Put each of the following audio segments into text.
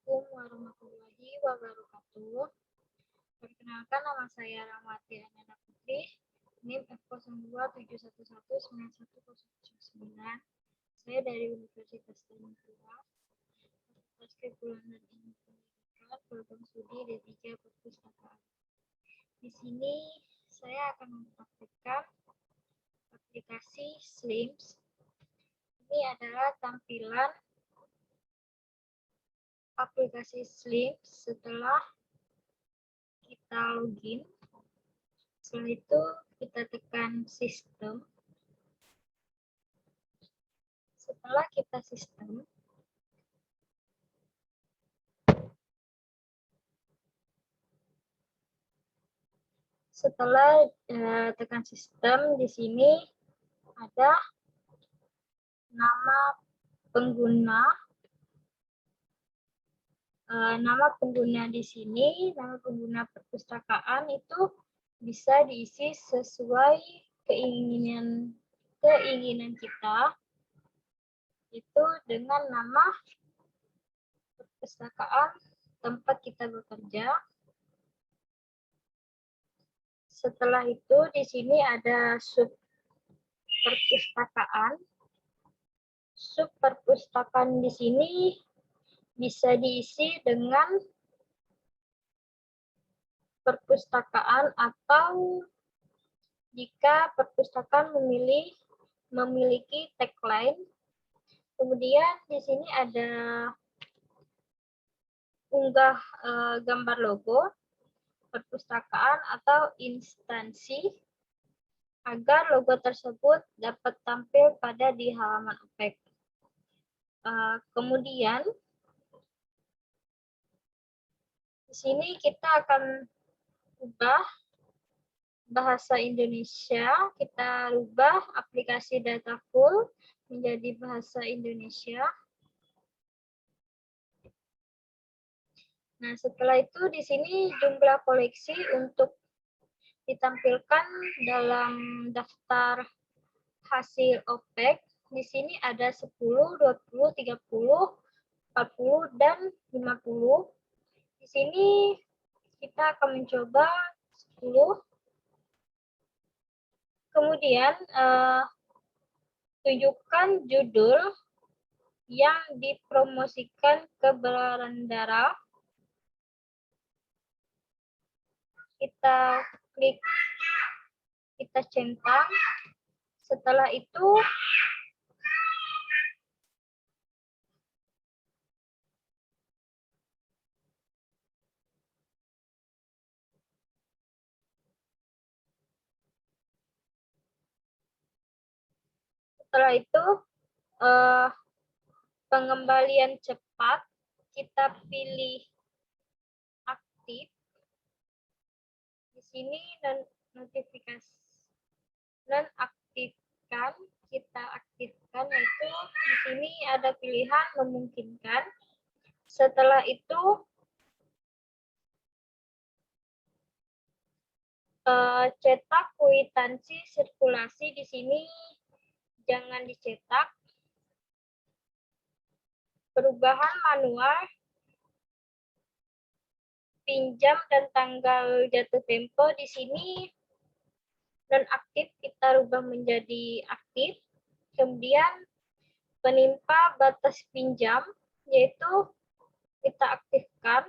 Assalamualaikum warahmatullahi wabarakatuh. Perkenalkan, nama saya Rahmati Ananda Putri, NIM F0271191009. Saya dari Universitas Tanjung Fakultas Kepulauan dan Ilmu Pendidikan, program studi D3 Perpustakaan. Di sini saya akan mempraktikkan aplikasi Slims. Ini adalah tampilan aplikasi Slims setelah kita login. Setelah itu kita tekan sistem. Setelah kita sistem, tekan sistem, di sini ada nama pengguna. Nama pengguna di sini, nama pengguna perpustakaan itu bisa diisi sesuai keinginan kita, itu dengan nama perpustakaan tempat kita bekerja. Setelah itu di sini ada sub perpustakaan. Sub perpustakaan di sini bisa diisi dengan perpustakaan atau jika perpustakaan memiliki tagline. Kemudian di sini ada unggah gambar logo perpustakaan atau instansi agar logo tersebut dapat tampil pada di halaman OPEK. Kemudian di sini kita akan ubah bahasa Indonesia, kita rubah aplikasi data full menjadi bahasa Indonesia. Nah, setelah itu di sini jumlah koleksi untuk ditampilkan dalam daftar hasil OPEK. Di sini ada 10, 20, 30, 40, dan 50. Di sini kita akan mencoba 10. Kemudian tunjukkan judul yang dipromosikan ke berandara. Kita klik, kita centang. Setelah itu pengembalian cepat, kita pilih aktif. Di sini notifikasi nonaktifkan, kita aktifkan, yaitu di sini ada pilihan memungkinkan. Setelah itu cetak kwitansi sirkulasi, di sini jangan dicetak. Perubahan manual, pinjam dan tanggal jatuh tempo, di sini nonaktif kita rubah menjadi aktif. Kemudian penimpa batas pinjam, yaitu kita aktifkan.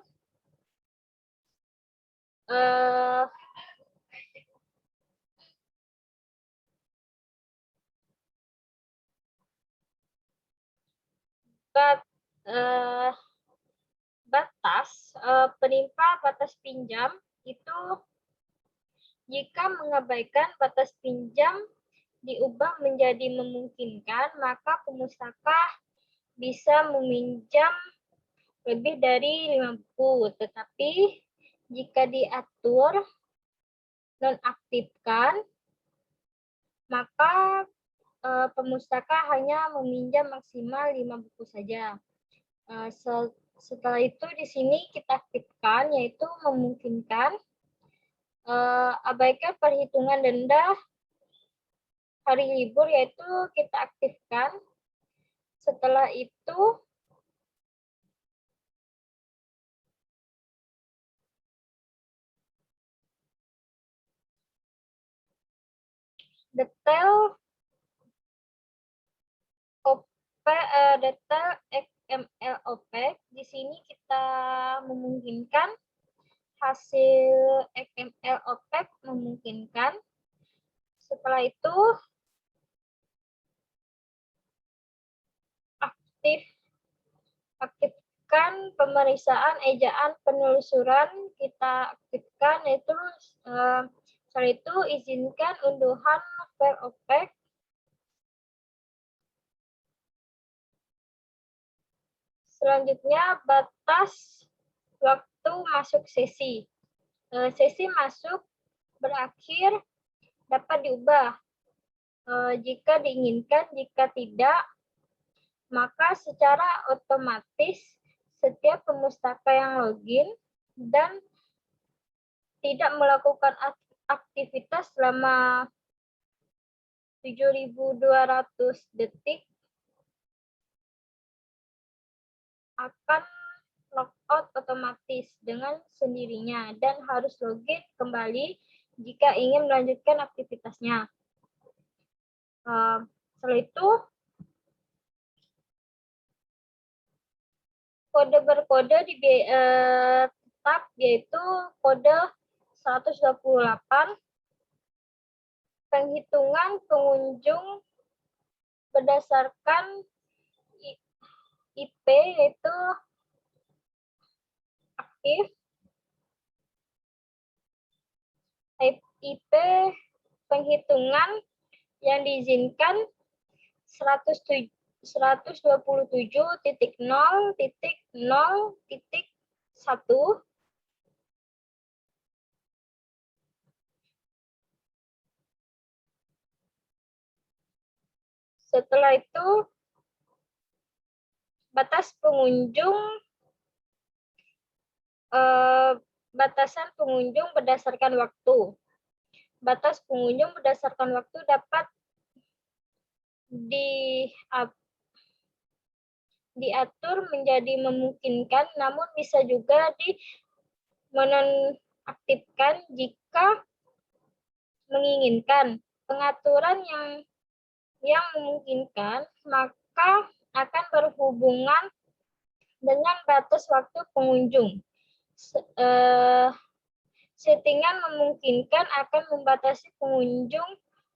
Penimpa batas pinjam itu jika mengabaikan batas pinjam diubah menjadi memungkinkan, maka pemustaka bisa meminjam lebih dari 5 buku. Tetapi jika diatur nonaktifkan, maka pemustaka hanya meminjam maksimal 5 buku saja. Setelah itu di sini kita aktifkan, yaitu memungkinkan. Abaikan perhitungan denda hari libur, yaitu kita aktifkan. Setelah itu detail detail XML OPEC. Di sini kita memungkinkan hasil XML OPEC memungkinkan. Setelah itu aktifkan pemeriksaan ejaan penelusuran, kita aktifkan itu setelah itu izinkan unduhan file OPEC. Selanjutnya batas waktu masuk sesi. Sesi masuk berakhir dapat diubah jika diinginkan, jika tidak maka secara otomatis setiap pemustaka yang login dan tidak melakukan aktivitas selama 7.200 detik akan logout otomatis dengan sendirinya dan harus login kembali jika ingin melanjutkan aktivitasnya. Setelah itu, kode berkode tetap yaitu kode 128, penghitungan pengunjung berdasarkan IP yaitu aktif, IP penghitungan yang diizinkan 127.0.0.1. Setelah itu batas pengunjung, batasan pengunjung berdasarkan waktu. Batas pengunjung berdasarkan waktu dapat diatur menjadi memungkinkan, namun bisa juga menonaktifkan jika menginginkan. Pengaturan yang memungkinkan maka akan berhubungan dengan batas waktu pengunjung. Settingan memungkinkan akan membatasi pengunjung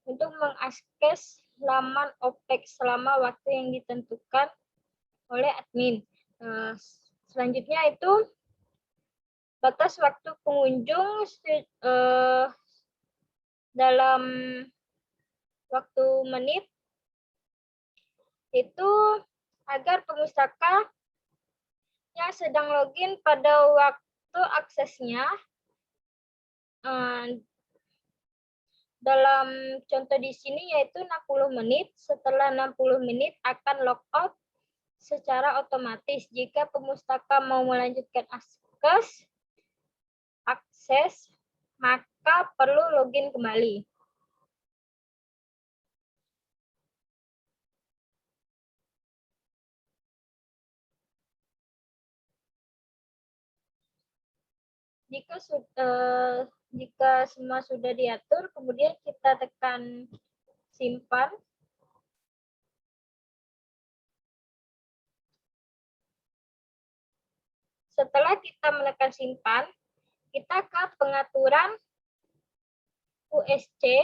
untuk mengakses laman OPEC selama waktu yang ditentukan oleh admin. Selanjutnya itu batas waktu pengunjung dalam waktu menit itu agar pemustaka yang sedang login pada waktu aksesnya dalam contoh di sini yaitu 60 menit. Setelah 60 menit akan logout secara otomatis. Jika pemustaka mau melanjutkan akses, maka perlu login kembali. Jika semua sudah diatur, kemudian kita tekan simpan. Setelah kita menekan simpan, kita ke pengaturan USC.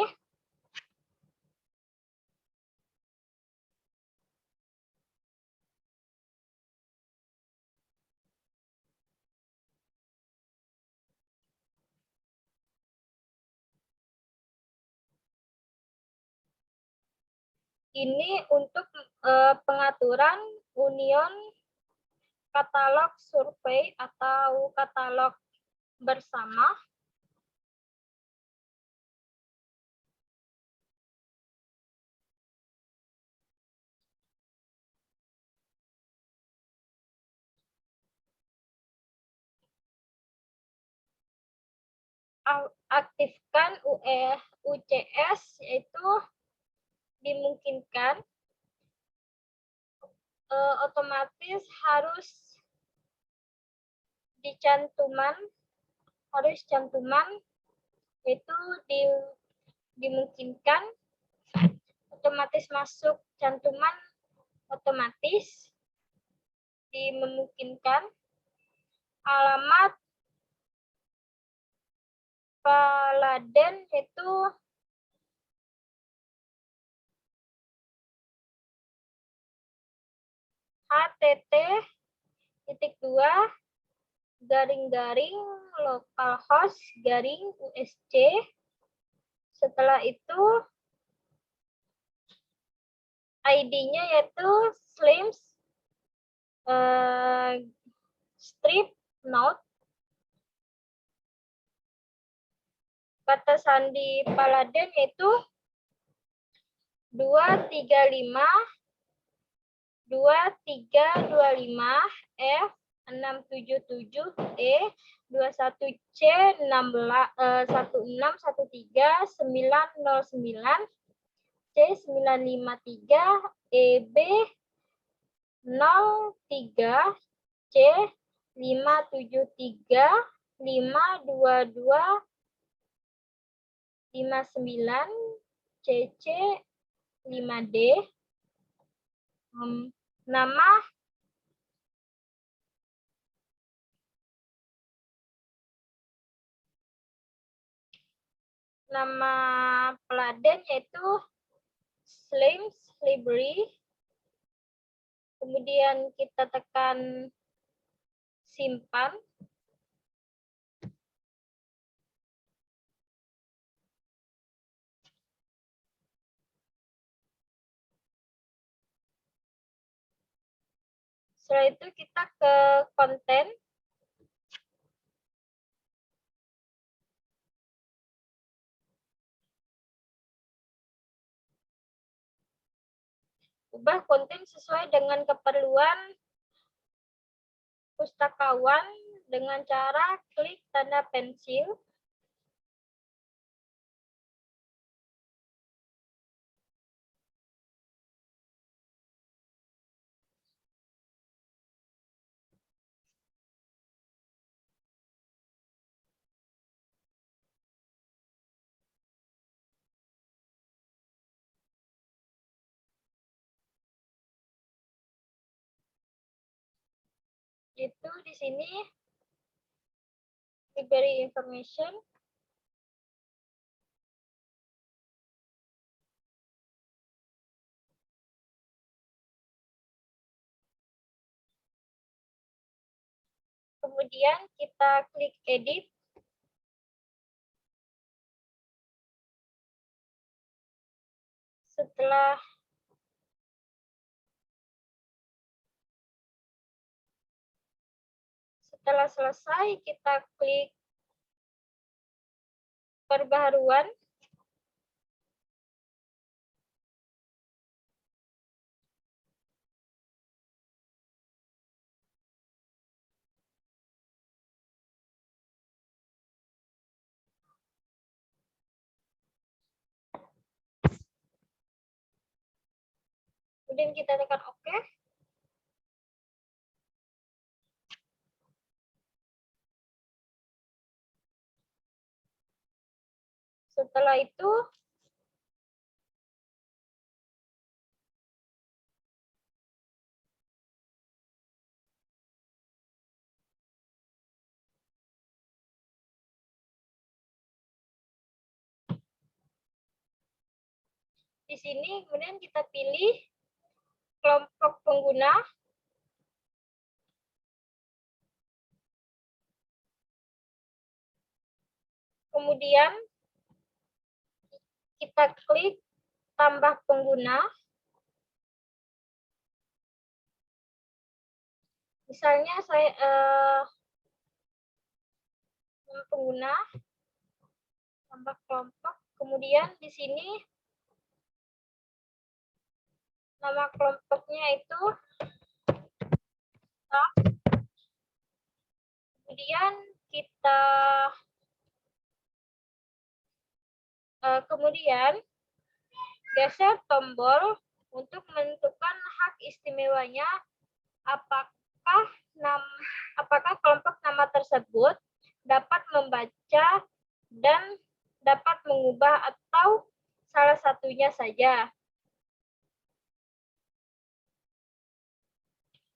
Ini untuk pengaturan union katalog survei atau katalog bersama. Aktifkan UCS, yaitu dimungkinkan otomatis harus cantuman yaitu dimungkinkan otomatis masuk cantuman otomatis dimungkinkan. Alamat Paladen itu http://localhost/usc. Setelah itu ID-nya yaitu strip node. Kata sandi Paladen yaitu 235 2325 F 677 E 21 C 1613 909 C 953 EB 03 C 573 522 59 CC 5D. Nama Paladen yaitu Slims Library. Kemudian kita tekan simpan. Setelah itu kita ke konten. Ubah konten sesuai dengan keperluan pustakawan dengan cara klik tanda pensil. Itu di sini library information. Kemudian kita klik edit. Setelah selesai, kita klik perbaharuan. Kemudian kita tekan OK. Setelah itu, di sini kemudian kita pilih kelompok pengguna. Kemudian kita klik tambah pengguna. Misalnya saya pengguna tambah kelompok. Kemudian di sini nama kelompoknya itu kemudian kita geser tombol untuk menentukan hak istimewanya, apakah kelompok nama tersebut dapat membaca dan dapat mengubah atau salah satunya saja.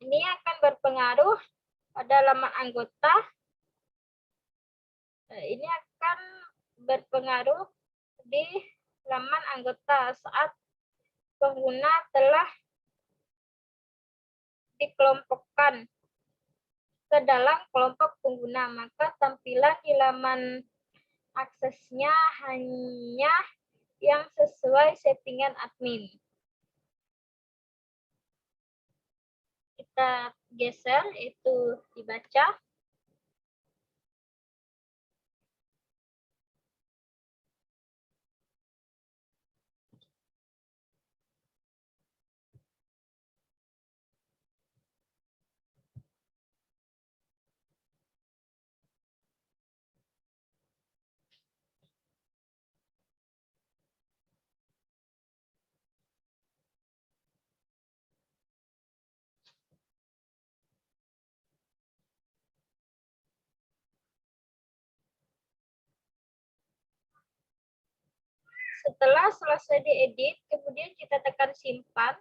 Ini akan berpengaruh pada laman anggota. Ini akan berpengaruh di laman anggota saat pengguna telah dikelompokkan ke dalam kelompok pengguna, maka tampilan di laman aksesnya hanya yang sesuai settingan admin. Kita geser, itu dibaca. Setelah selesai diedit, kemudian kita tekan simpan.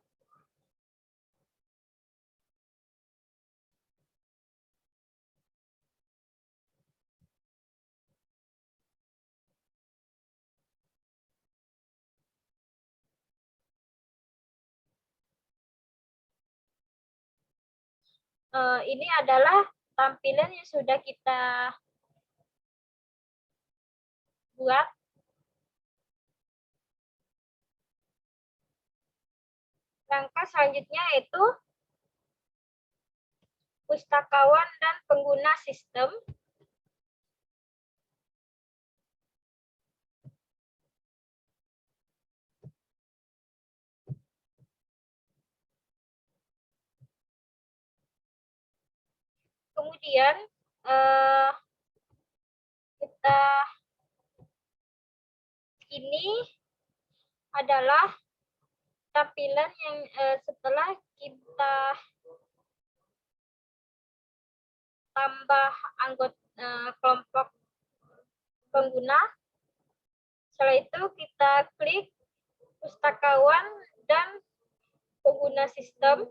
Ini adalah tampilan yang sudah kita buat. Langkah selanjutnya yaitu pustakawan dan pengguna sistem. Kemudian ini adalah tampilan yang setelah kita tambah anggota kelompok pengguna. Setelah itu kita klik pustakawan dan pengguna sistem.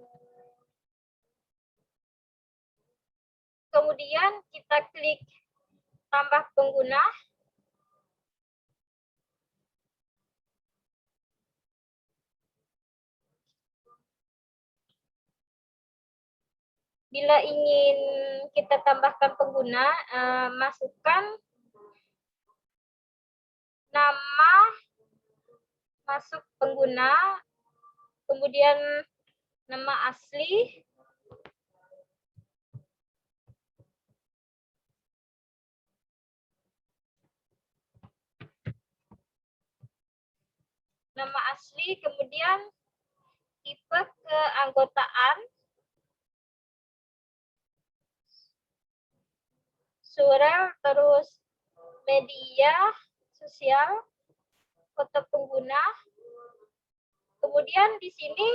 Kemudian kita klik tambah pengguna. Bila ingin kita tambahkan pengguna, masukkan nama masuk pengguna, kemudian nama asli, kemudian tipe keanggotaan, surel, terus media sosial, foto pengguna. Kemudian di sini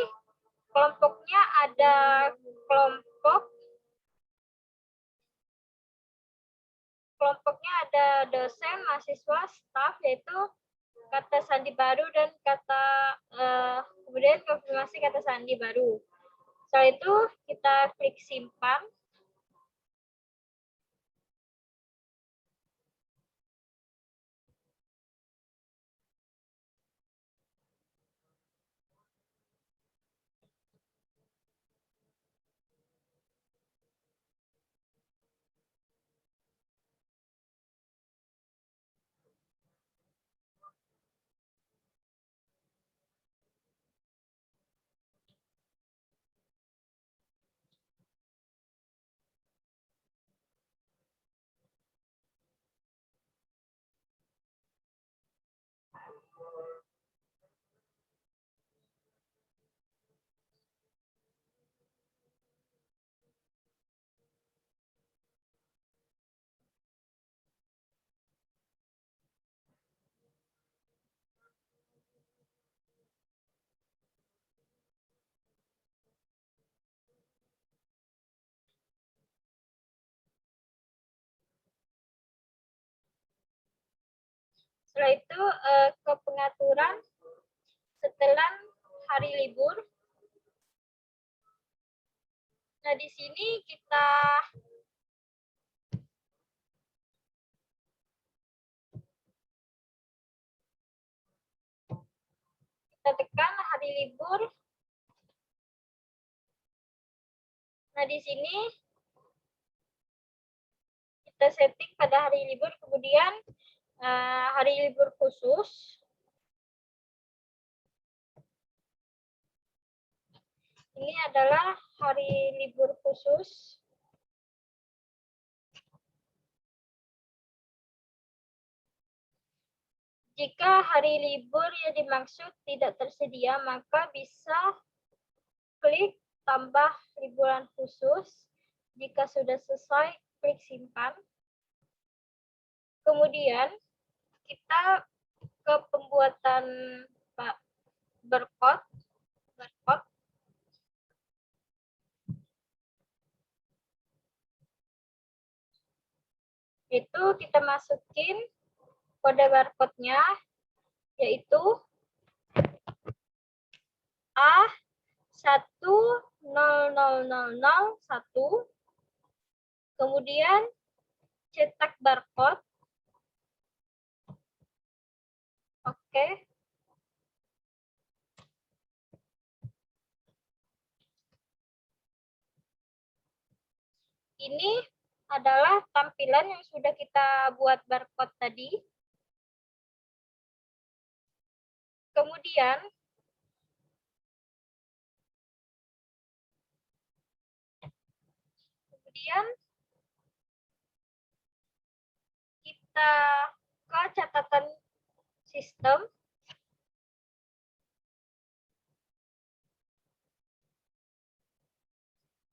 kelompoknya ada kelompoknya ada dosen, mahasiswa, staf, yaitu kata sandi baru dan kata kemudian konfirmasi kata sandi baru. Setelah itu kita klik simpan. Setelah itu ke pengaturan, setelah hari libur. Nah, di sini kita tekan hari libur. Nah, di sini kita setting pada hari libur, kemudian hari libur khusus. Ini adalah hari libur khusus. Jika hari libur yang dimaksud tidak tersedia, maka bisa klik tambah liburan khusus. Jika sudah selesai, klik simpan. Kemudian kita ke pembuatan barcode. Itu kita masukin kode barcode-nya, yaitu A1000001, kemudian cetak barcode. Oke. Ini adalah tampilan yang sudah kita buat barcode tadi. Kemudian kita ke catatan sistem.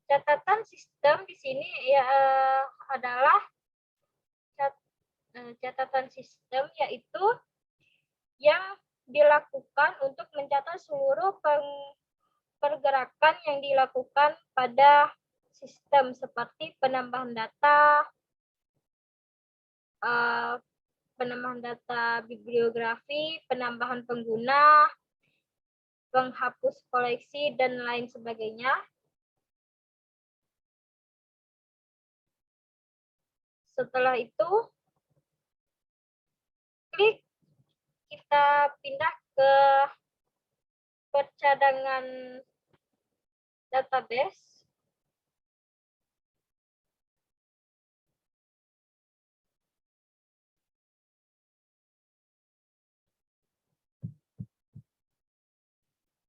Catatan sistem di sini ya adalah catatan sistem, yaitu yang dilakukan untuk mencatat seluruh pergerakan yang dilakukan pada sistem, seperti penambahan data, bibliografi, penambahan pengguna, penghapus koleksi, dan lain sebagainya. Setelah itu, klik kita pindah ke percadangan database.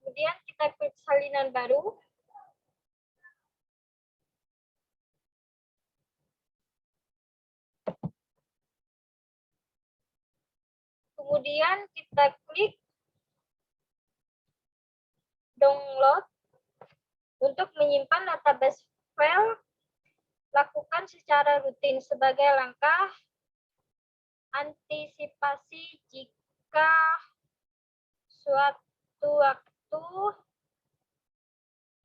Kemudian kita klik salinan baru. Kemudian kita klik download. Untuk menyimpan database file, lakukan secara rutin sebagai langkah antisipasi jika suatu waktu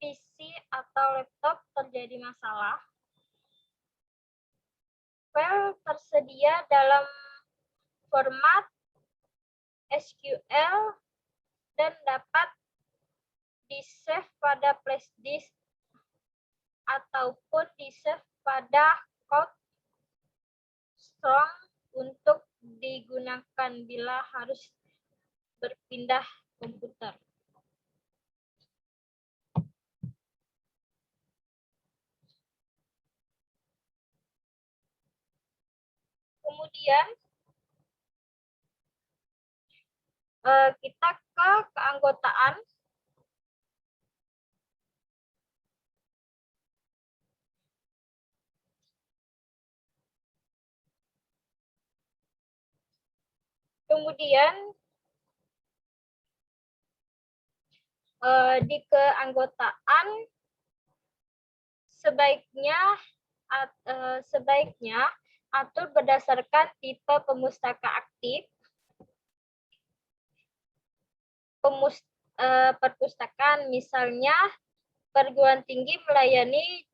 PC atau laptop terjadi masalah. File tersedia dalam format SQL dan dapat di-save pada flash disk ataupun di-save pada cloud storage untuk digunakan bila harus berpindah komputer. Kemudian kita ke keanggotaan. Kemudian di keanggotaan sebaiknya atur berdasarkan tipe pemustaka aktif, perpustakaan, misalnya perguruan tinggi melayani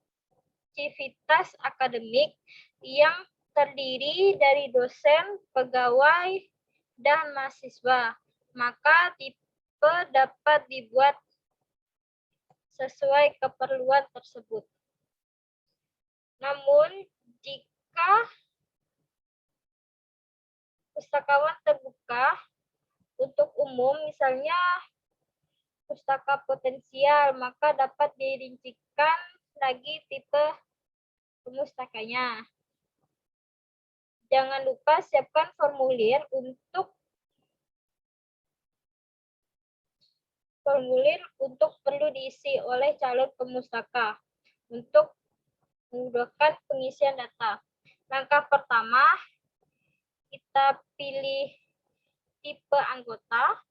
civitas akademik yang terdiri dari dosen, pegawai, dan mahasiswa. Maka tipe dapat dibuat sesuai keperluan tersebut. Namun, jika pustakawan terbuka untuk umum, misalnya pustaka potensial, maka dapat dirincikan lagi tipe pemustakanya. Jangan lupa siapkan formulir perlu diisi oleh calon pemustaka untuk memudahkan pengisian data. Langkah pertama, kita pilih tipe anggota.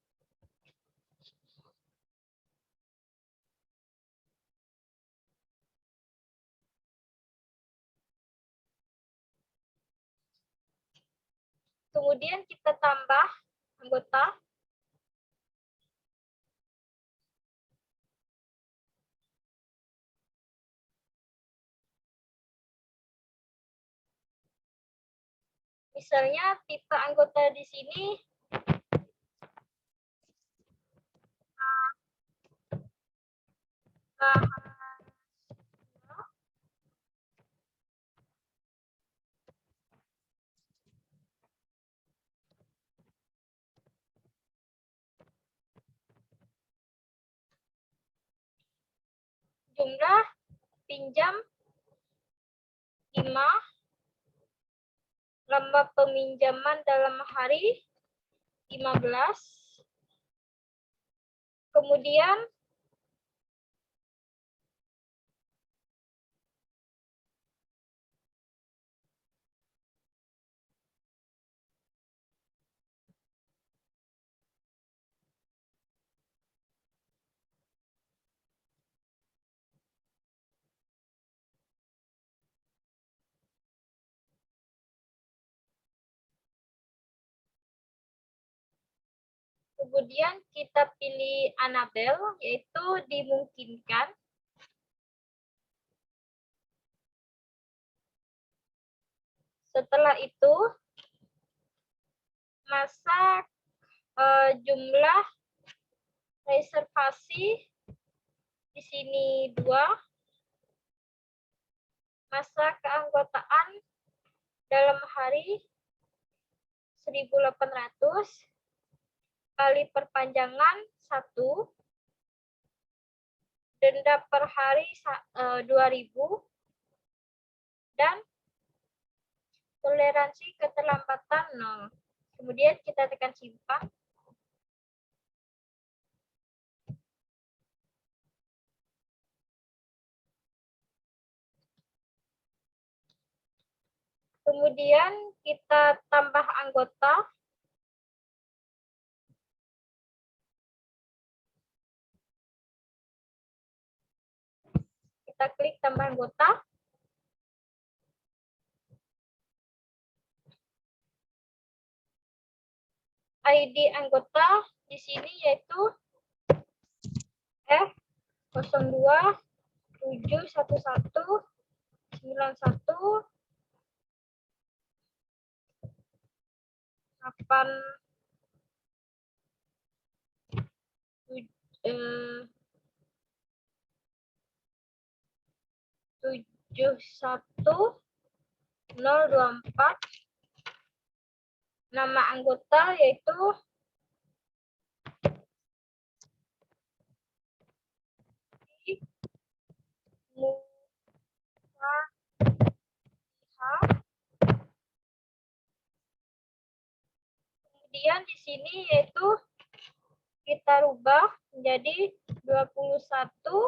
Kemudian kita tambah anggota. Misalnya tipe anggota di sini jumlah pinjam 5, lama peminjaman dalam hari 15, kemudian kita pilih Annabel, yaitu dimungkinkan. Setelah itu, masa jumlah reservasi di sini 2, masa keanggotaan dalam hari 1.800 kali perpanjangan 1, denda per hari 2.000, dan toleransi keterlambatan 0. Kemudian kita tekan simpan. Kemudian kita tambah anggota. Kita klik tambah anggota. ID anggota di sini yaitu F01719124. Nama anggota yaitu kemudian di sini yaitu kita rubah menjadi 21.10.1995,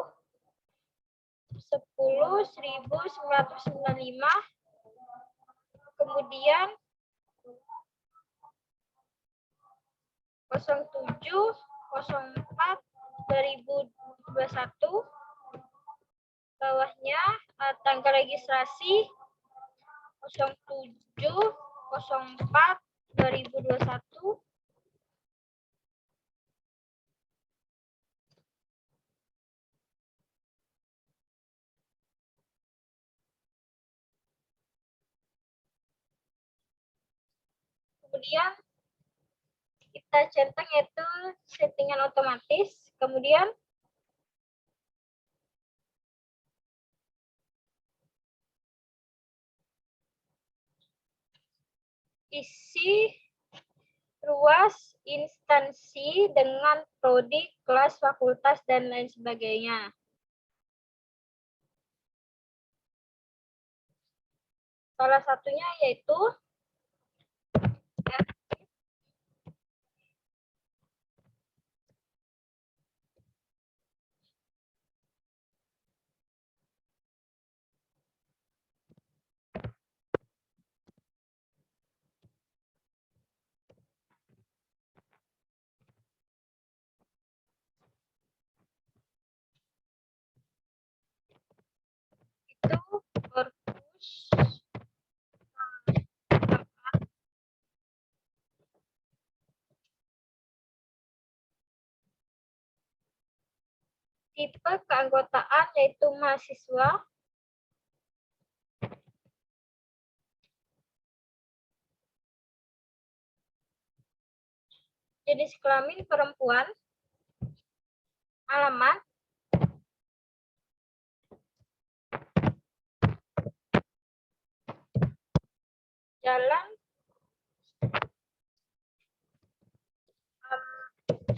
kemudian 07.04.2021, bawahnya tanggal registrasi 07.04.2021, kemudian kita centang yaitu settingan otomatis. Kemudian isi ruas instansi dengan prodi, kelas, fakultas, dan lain sebagainya. Salah satunya yaitu Corpus tipe keanggotaan yaitu mahasiswa, jenis kelamin perempuan, alamat, jalan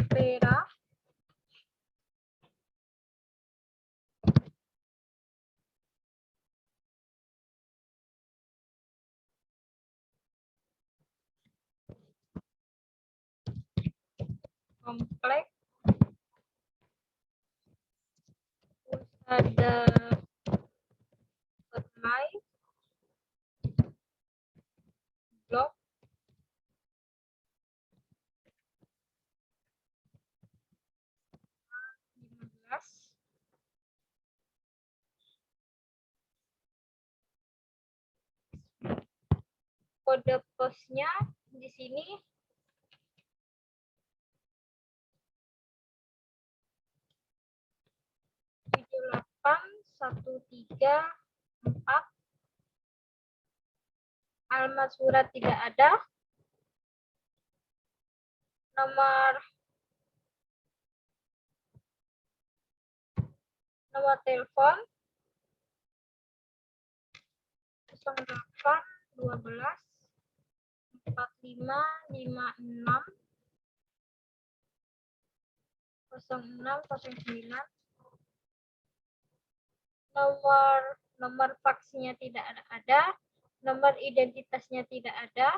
Ampera, komplek Pusada Permai, blok A15, kode posnya di sini 78134, alamat surat tidak ada, nomor telepon 0812 4556 0609, nomor faksnya tidak ada, nomor identitasnya tidak ada,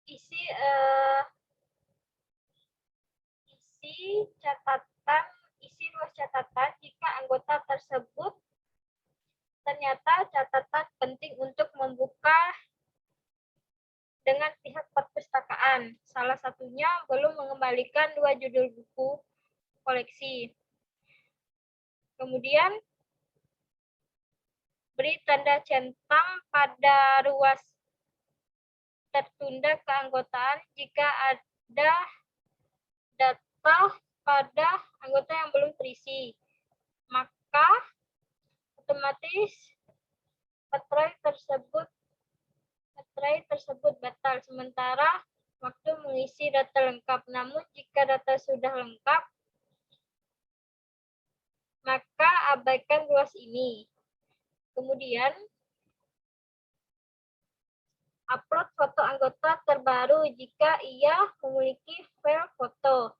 isi catatan, isi ruas catatan jika anggota tersebut ternyata catatan penting untuk membuka dengan pihak perpustakaan. Salah satunya belum mengembalikan 2 judul buku koleksi. Kemudian beri tanda centang pada ruas tertunda keanggotaan jika ada data pada anggota yang belum terisi. Maka otomatis materai tersebut batal sementara waktu mengisi data lengkap. Namun jika data sudah lengkap, maka abaikan ruas ini. Kemudian upload foto anggota terbaru jika ia memiliki file foto.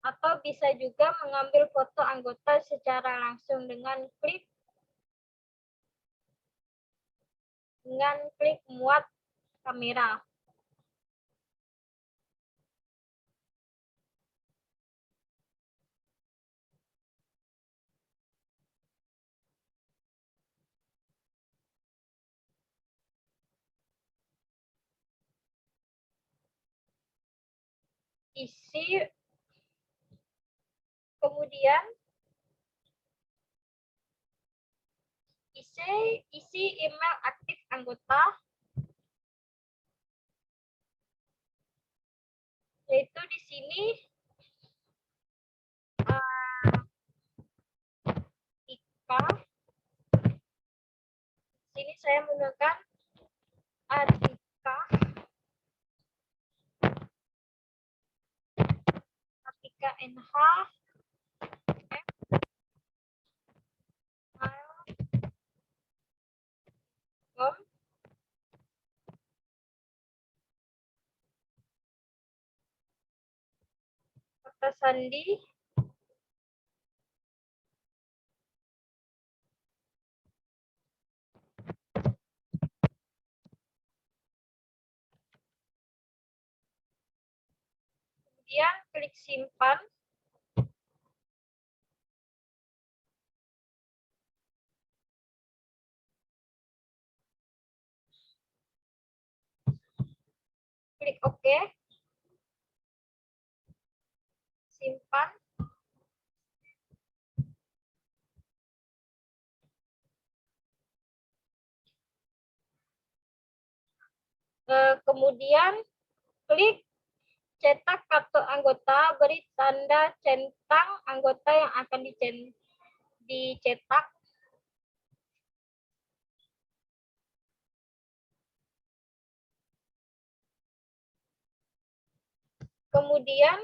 Atau bisa juga mengambil foto anggota secara langsung dengan klik muat kamera. isi, kemudian isi email aktif anggota, yaitu di sini Ika. Sini saya menggunakan Adika, Atika NH, kata sandi, kemudian klik simpan. Klik OK. Simpan. Kemudian klik cetak kartu anggota, beri tanda centang anggota yang akan dicetak. Kemudian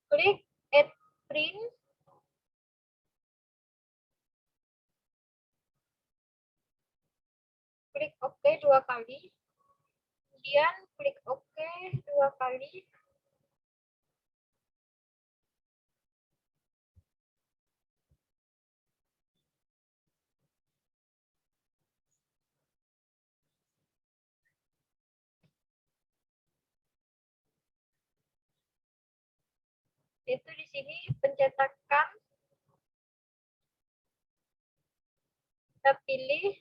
klik Add Print. Klik OK 2 kali. Kemudian klik OK 2 kali. Itu di sini pencetakan. Kita pilih,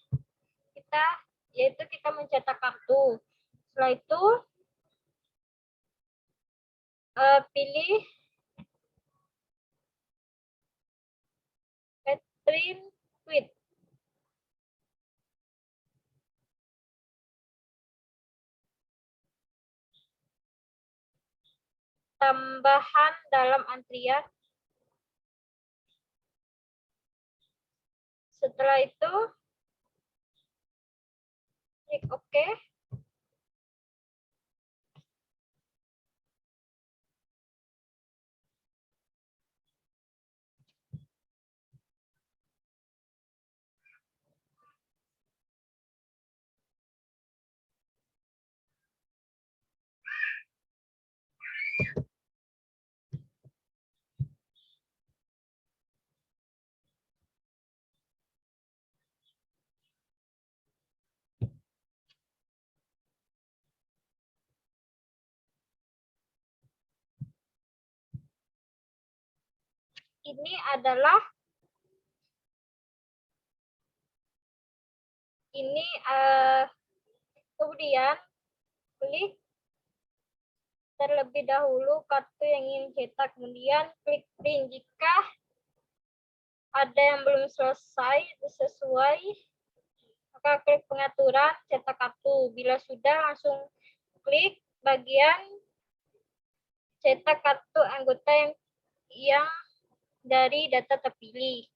yaitu kita mencetak kartu. Setelah itu pilih Print Tweet. Tambahan dalam antrian. Setelah itu klik OK. Ini adalah kemudian klik terlebih dahulu kartu yang ingin cetak, kemudian klik print. Jika ada yang belum sesuai, maka klik pengaturan cetak kartu. Bila sudah, langsung klik bagian cetak kartu anggota yang dari data terpilih.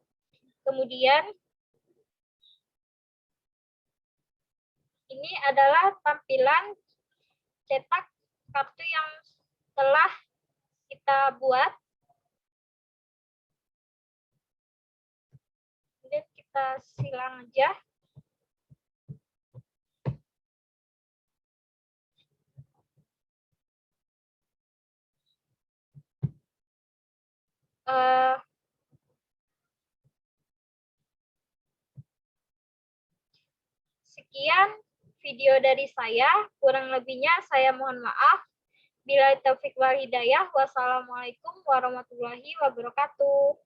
Kemudian ini adalah tampilan cetak kartu yang telah kita buat. Kemudian kita silang aja. Sekian video dari saya, kurang lebihnya saya mohon maaf. Bila taufik wal hidayah, wassalamualaikum warahmatullahi wabarakatuh.